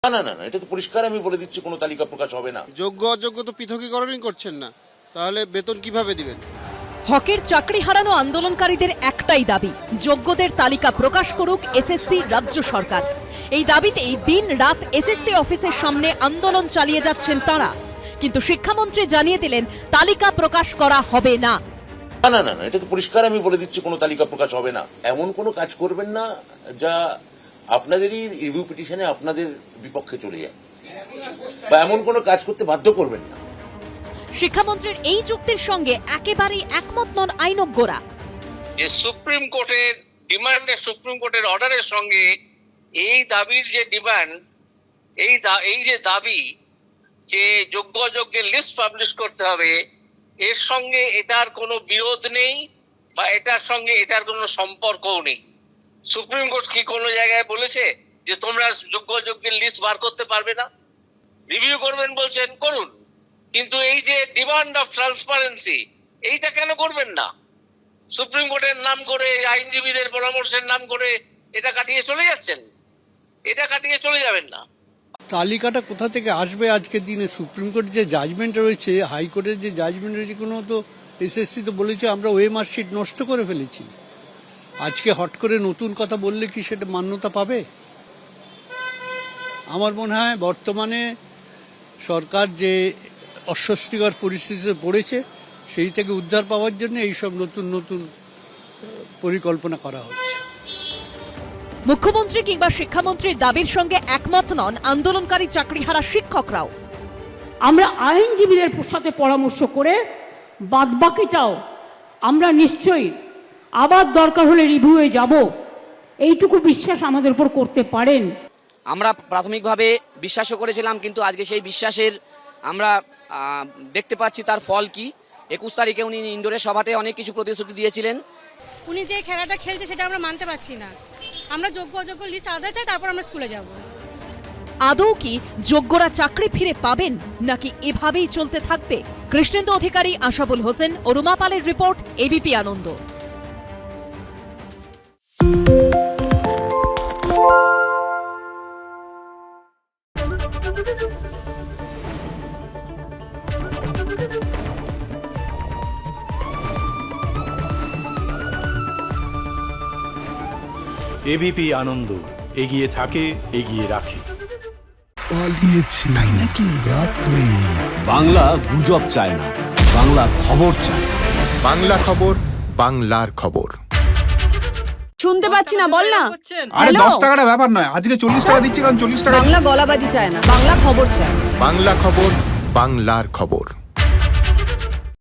না না না না, এটা তো পরিষ্কার আমি বলে দিচ্ছি, কোনো তালিকা প্রকাশ হবে না। যোগ্য অযোগ্য তো পৃথকীকরণই করছেন না, তাহলে বেতন কিভাবে দিবেন? হকের চাকরি হারানো আন্দোলনকারীদের একটাই দাবি, যোগ্যদের তালিকা প্রকাশ করুক এসএসসি রাজ্য সরকার। এই দাবিতেই দিন রাত এসএসসি অফিসের সামনে আন্দোলন চালিয়ে যাচ্ছেন তারা। কিন্তু শিক্ষামন্ত্রী জানিয়ে দিলেন তালিকা প্রকাশ করা হবে না। না না না না, এটা তো পরিষ্কার আমি বলে দিচ্ছি, কোনো তালিকা প্রকাশ হবে না। এমন কোনো কাজ করবেন না যা আপনাদেরই রিভিউ পিটিশনে আপনাদের বিপক্ষে চলে যায়, বা এমন কোনো কাজ করতে বাধ্য করবেন না। শিক্ষামন্ত্রীর এই যুক্তির সঙ্গে একেবারেই একমত নন আইনজ্ঞরা। যে সুপ্রিম কোর্টের ডিমান্ডের, সুপ্রিম কোর্টের অর্ডারের সঙ্গে এই দাবির যে ডিমান্ড, এই যে দাবি যে যোগ্য অযোগ্যের লিস্ট পাবলিশ করতে হবে, এর সঙ্গে এটার কোনো বিরোধ নেই বা এটার সঙ্গে এটার কোনো সম্পর্কও নেই। সুপ্রিম কোর্ট কি কোনো জায়গায় বলেছে যে তোমরা যোগ্য অযোগ্যের লিস্ট বার করতে পারবে না? রিভিউ করবেন বলছেন, করুন, কিন্তু এই যে ডিমান্ড অফ ট্রান্সপারেন্সি, এইটা কেন করবেন না? সুপ্রিম কোর্টের নাম করে, আইনজীবীদের পরামর্শের নাম করে এটা কাটিয়ে চলে যাচ্ছেন, এটা কাটিয়ে চলে যাবেন না। তালিকাটা কোথা থেকে আসবে আজকের দিনে? সুপ্রিম কোর্টের যে জাজমেন্ট রয়েছে, হাইকোর্টের যে জাজমেন্ট রয়েছে, কোনো তো এসএসসি তো বলেছে আমরা ওয়ে মার্কশিট নষ্ট করে ফেলেছি। আজকে হট করে নতুন কথা বললে কি সেটা মান্যতা পাবে? আমার মনে হয় বর্তমানে সরকার যে অস্বস্তিকর পরিস্থিতিতে পড়েছে, সেই থেকে উদ্ধার পাওয়ার জন্য এইসব নতুন নতুন পরিকল্পনা করা হচ্ছে। মুখ্যমন্ত্রী কিংবা শিক্ষামন্ত্রীর দাবির সঙ্গে একমত নন আন্দোলনকারী চাকরিহারা শিক্ষকরাও। আমরা আইনজীবীদের সাথে পরামর্শ করে বাদবাকিটাও আমরা নিশ্চয়ই আবার দরকার হলে রিভিউয়ে যাব, এইটুকু বিশ্বাস আমাদের উপর করতে পারেন। আমরা প্রাথমিকভাবে বিশ্বাসও করেছিলাম, কিন্তু আজকে সেই বিশ্বাসের আমরা দেখতে পাচ্ছি তার ফল কি। 21 তারিখে উনি ইন্ডোরের সভাতে অনেক কিছু প্রতিশ্রুতি দিয়েছিলেন। উনি যে খেলাটা খেলছে সেটা আমরা মানতে পারছি না। আমরা যোগ্য অযোগ্য লিস্ট আলাদা চাই, তারপর আমরা স্কুলে যাব। আদৌ কি যোগ্যরা চাকরি ফিরে পাবেন, নাকি এভাবেই চলতে থাকবে? কৃষ্ণেন্দু অধিকারী, আশাবুল হোসেন ও রুমা পালের রিপোর্ট, এবিপি আনন্দ। এবিপি আনন্দ, এগিয়ে থাকে, এগিয়ে রাখে। পালিয়েছে তাই নাকি? রাত্রে বাংলা গুজব চায় না, বাংলা খবর চায়। বাংলা খবর, বাংলার খবর। শুনতে পাচ্ছি না, বল না। আরে 10 টাকাটা ব্যাপার নয়, আজকে 40 টাকা দিচ্ছি, কারণ 40 টাকা। বাংলা গলাবাজি চায় না, বাংলা খবর চায়। বাংলা খবর, বাংলার খবর।